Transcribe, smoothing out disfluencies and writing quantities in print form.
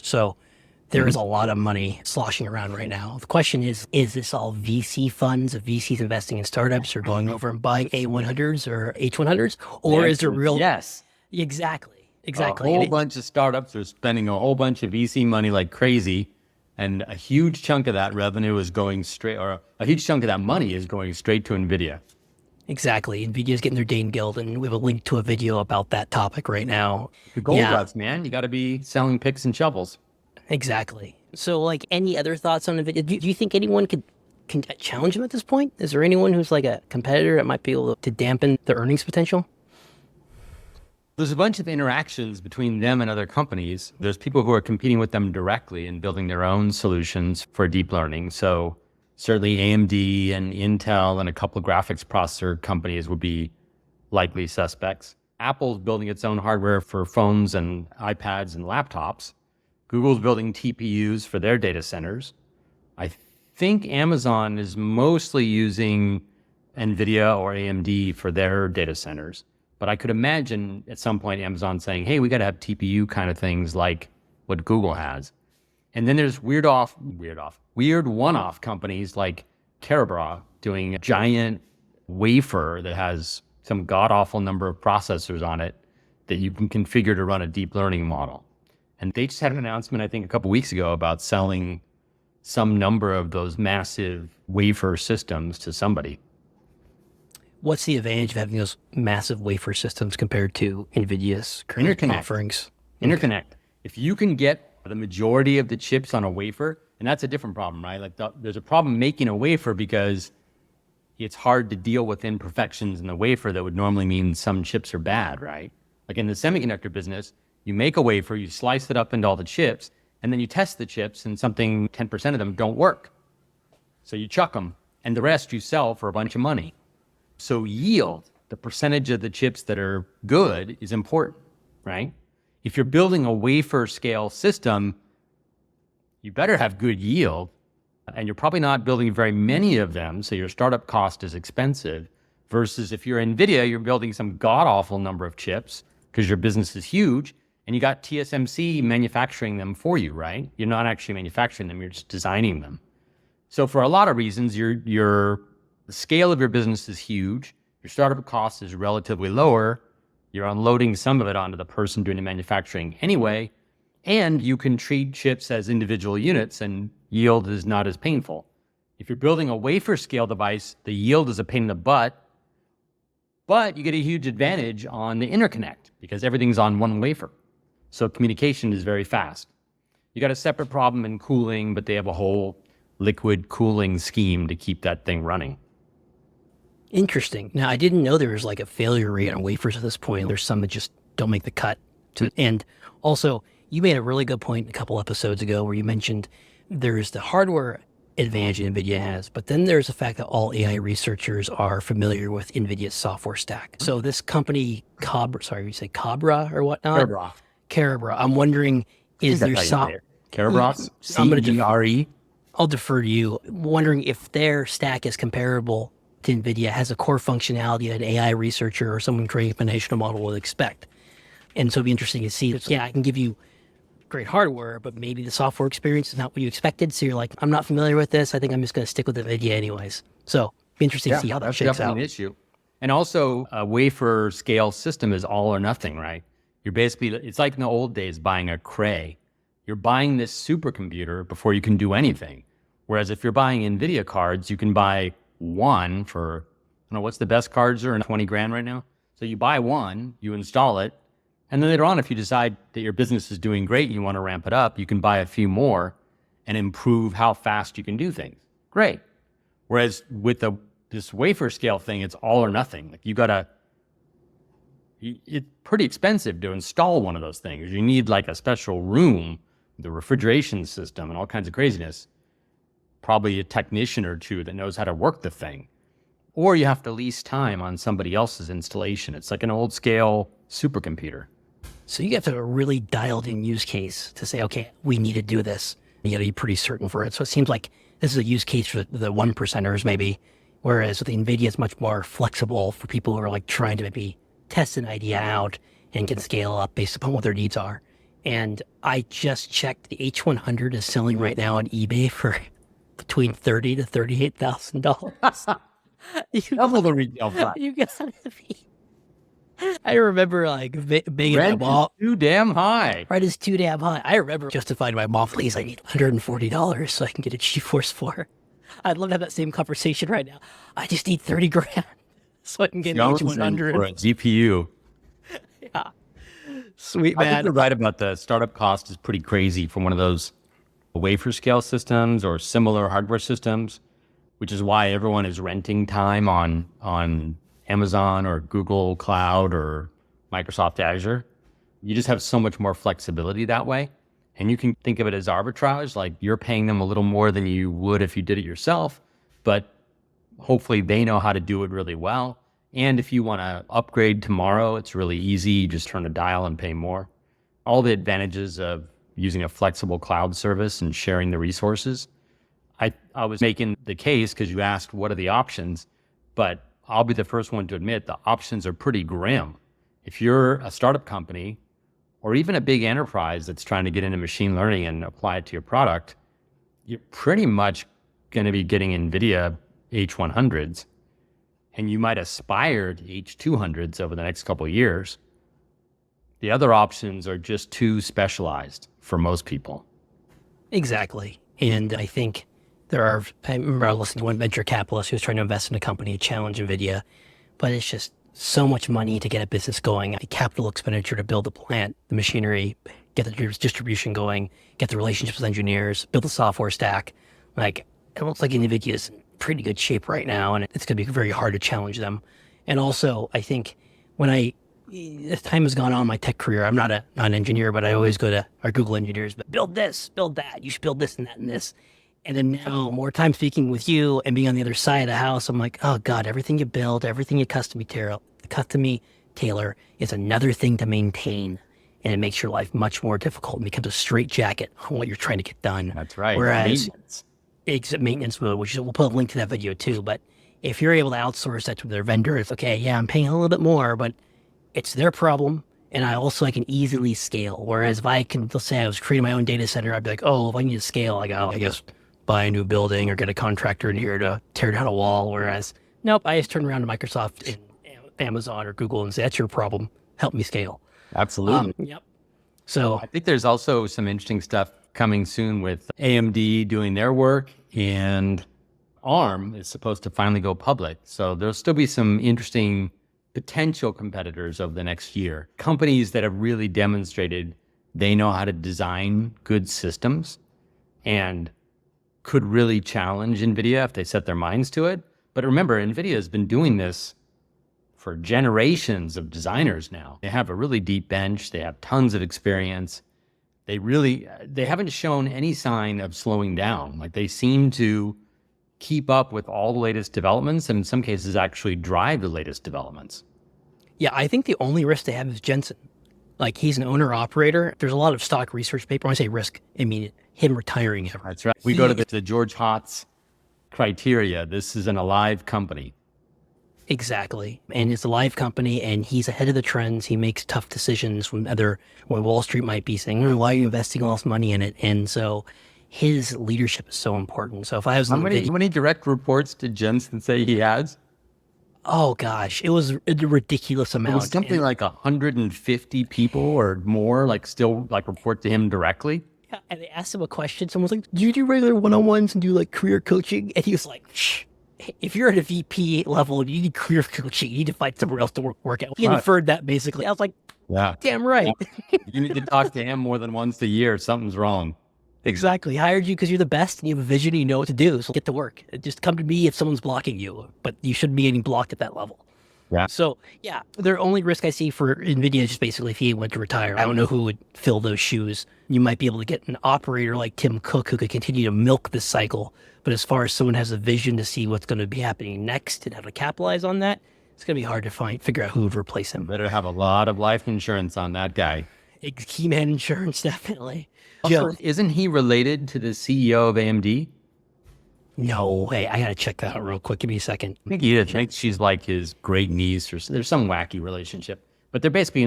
So there is a lot of money sloshing around right now. The question is this all VC funds of VCs investing in startups or going over and buying A100s or H100s? Or is there real? Yes. Exactly. A Exactly. whole bunch of startups are spending a whole bunch of VC money like crazy. And a huge chunk of that revenue is going straight, or a huge chunk of that money is going straight to Nvidia. Exactly. Nvidia's getting their day in guild, and we have a link to a video about that topic right now. The gold rush, man. You got to be selling picks and shovels. Exactly. So, like, any other thoughts on Nvidia? Do you think anyone can challenge them at this point? Is there anyone who's like a competitor that might be able to dampen their earnings potential? There's a bunch of interactions between them and other companies. There's people who are competing with them directly and building their own solutions for deep learning. So certainly AMD and Intel and a couple of graphics processor companies would be likely suspects. Apple's building its own hardware for phones and iPads and laptops. Google's building TPUs for their data centers. I think Amazon is mostly using Nvidia or AMD for their data centers. But I could imagine at some point Amazon saying, hey, we got to have TPU kind of things like what Google has. And then there's weird one-off companies like Kerabra doing a giant wafer that has some god-awful number of processors on it that you can configure to run a deep learning model. And they just had an announcement, I think, a couple of weeks ago about selling some number of those massive wafer systems to somebody. What's the advantage of having those massive wafer systems compared to NVIDIA's current offerings? Interconnect. If you can get the majority of the chips on a wafer, and that's a different problem, right? Like there's a problem making a wafer because it's hard to deal with imperfections in the wafer that would normally mean some chips are bad, right? Like in the semiconductor business, you make a wafer, you slice it up into all the chips, and then you test the chips, and 10% of them don't work. So you chuck them, and the rest you sell for a bunch of money. So yield, the percentage of the chips that are good, is important, right? If you're building a wafer scale system, you better have good yield, and you're probably not building very many of them, so your startup cost is expensive, versus if you're NVIDIA, you're building some god-awful number of chips because your business is huge, and you got TSMC manufacturing them for you, right? You're not actually manufacturing them, you're just designing them. So for a lot of reasons, the scale of your business is huge, your startup cost is relatively lower, you're unloading some of it onto the person doing the manufacturing anyway, and you can treat chips as individual units and yield is not as painful. If you're building a wafer scale device, the yield is a pain in the butt, but you get a huge advantage on the interconnect because everything's on one wafer. So communication is very fast. You got a separate problem in cooling, but they have a whole liquid cooling scheme to keep that thing running. Interesting. Now, I didn't know there was like a failure rate on wafers at this point. There's some that just don't make the cut. And also, you made a really good point a couple episodes ago where you mentioned there's the hardware advantage NVIDIA has, but then there's the fact that all AI researchers are familiar with NVIDIA's software stack. So this company, Cabra or whatnot? Kerabra. I'm wondering, is there software? Kerabra? C-E-R-E? I'll defer to you. I'm wondering if their stack is comparable to NVIDIA, has a core functionality that an AI researcher or someone creating a foundational model would expect. And so it'd be interesting to see. Yeah, I can give you great hardware, but maybe the software experience is not what you expected. So you're like, I'm not familiar with this. I think I'm just going to stick with NVIDIA anyways. So it'd be interesting to see how that shakes out. An issue. And also, a wafer scale system is all or nothing, right? You're basically, it's like in the old days buying a Cray. You're buying this supercomputer before you can do anything. Whereas if you're buying NVIDIA cards, you can buy one for, I don't know, what's the best cards are in 20 grand right now? So you buy one, you install it, and then later on, if you decide that your business is doing great and you want to ramp it up, you can buy a few more and improve how fast you can do things. Great. Whereas with this wafer scale thing, it's all or nothing. Like it's pretty expensive to install one of those things. You need like a special room, the refrigeration system and all kinds of craziness. Probably a technician or two that knows how to work the thing. Or you have to lease time on somebody else's installation. It's like an old scale supercomputer. So you have to have a really dialed in use case to say, okay, we need to do this. You got to be pretty certain for it. So it seems like this is a use case for the 1%ers maybe, whereas with NVIDIA, it's much more flexible for people who are like trying to maybe test an idea out and can scale up based upon what their needs are. And I just checked the H100 is selling right now on eBay for between $30,000 to $38,000. Double the retail price. You gotta be. I remember like being in my Rent is mom. too damn high. Rent is too damn high. I remember justifying my mom, please, I need $140 so I can get a GeForce 4. I'd love to have that same conversation right now. I just need 30 grand so I can get an Jones and H100. for a GPU. Yeah. Sweet, I think man. you're right about the startup cost is pretty crazy for one of those wafer scale systems or similar hardware systems, which is why everyone is renting time on Amazon or Google Cloud or Microsoft Azure. You just have so much more flexibility that way. And you can think of it as arbitrage, like you're paying them a little more than you would if you did it yourself, but hopefully they know how to do it really well. And if you want to upgrade tomorrow, it's really easy. You just turn a dial and pay more. All the advantages of using a flexible cloud service and sharing the resources. I was making the case because you asked what are the options, but I'll be the first one to admit the options are pretty grim. If you're a startup company or even a big enterprise that's trying to get into machine learning and apply it to your product, you're pretty much going to be getting NVIDIA H100s, and you might aspire to H200s over the next couple of years. The other options are just too specialized for most people. Exactly. And I think I remember I was listening to one venture capitalist who was trying to invest in a company to challenge Nvidia, but it's just so much money to get a business going, the capital expenditure to build the plant, the machinery, get the distribution going, get the relationships with engineers, build the software stack. Like, it looks like Nvidia is in pretty good shape right now, and it's going to be very hard to challenge them. And also, I think as time has gone on in my tech career, I'm not an engineer, but I always go to our Google engineers, but build this, build that, you should build this and that and this. And then now, more time speaking with you and being on the other side of the house, I'm like, oh God, everything you build, everything you custom tailor is another thing to maintain. And it makes your life much more difficult and becomes a straitjacket on what you're trying to get done. That's right. Whereas maintenance mode, which we'll put a link to that video too. But if you're able to outsource that to their vendor, it's okay, yeah, I'm paying a little bit more, but it's their problem. And I can easily scale. Whereas if let's say I was creating my own data center, I'd be like, oh, if I need to scale, I guess buy a new building or get a contractor in here to tear down a wall. Whereas, nope, I just turn around to Microsoft and Amazon or Google and say, that's your problem. Help me scale. Absolutely. Yep. So I think there's also some interesting stuff coming soon with AMD doing their work, and ARM is supposed to finally go public. So there'll still be some interesting potential competitors over the next year. Companies that have really demonstrated they know how to design good systems and could really challenge NVIDIA if they set their minds to it. But remember, NVIDIA has been doing this for generations of designers now. They have a really deep bench. They have tons of experience. They haven't shown any sign of slowing down. Like, they seem to keep up with all the latest developments, and in some cases actually drive the latest developments. yeah, I think the only risk they have is Jensen. Like, he's an owner operator. There's a lot of stock research paper. When I say risk, I mean him retiring ever. That's right. We go to the George Hotz criteria. This is an alive company. Exactly. And it's a live company, and he's ahead of the trends. He makes tough decisions when Wall Street might be saying, oh, why are you investing all this money in it? And so his leadership is so important. So if I was... How many direct reports did Jensen say he has? Oh, gosh. It was a ridiculous amount. It was something like 150 people or more, still report to him directly. Yeah, and they asked him a question. Someone was like, do you do regular one-on-ones and do career coaching? And he was like, shh. If you're at a VP level and you need career coaching, you need to find somewhere else to work out. He inferred that basically. I was like, yeah, damn right. Yeah. You need to talk to him more than once a year. Something's wrong. Exactly. Hired you because you're the best and you have a vision and you know what to do. So get to work. Just come to me if someone's blocking you, but you shouldn't be getting blocked at that level. Yeah. So yeah, the only risk I see for Nvidia is just basically if he went to retire. I don't know who would fill those shoes. You might be able to get an operator like Tim Cook who could continue to milk this cycle. But as far as someone has a vision to see what's going to be happening next and how to capitalize on that, it's going to be hard to figure out who would replace him. Better have a lot of life insurance on that guy. Ex Keyman insurance, definitely. Also, isn't he related to the CEO of AMD? No, hey, I got to check that out real quick. Give me a second. I think he is. I think she's like his great niece, or there's some wacky relationship. But they're basically in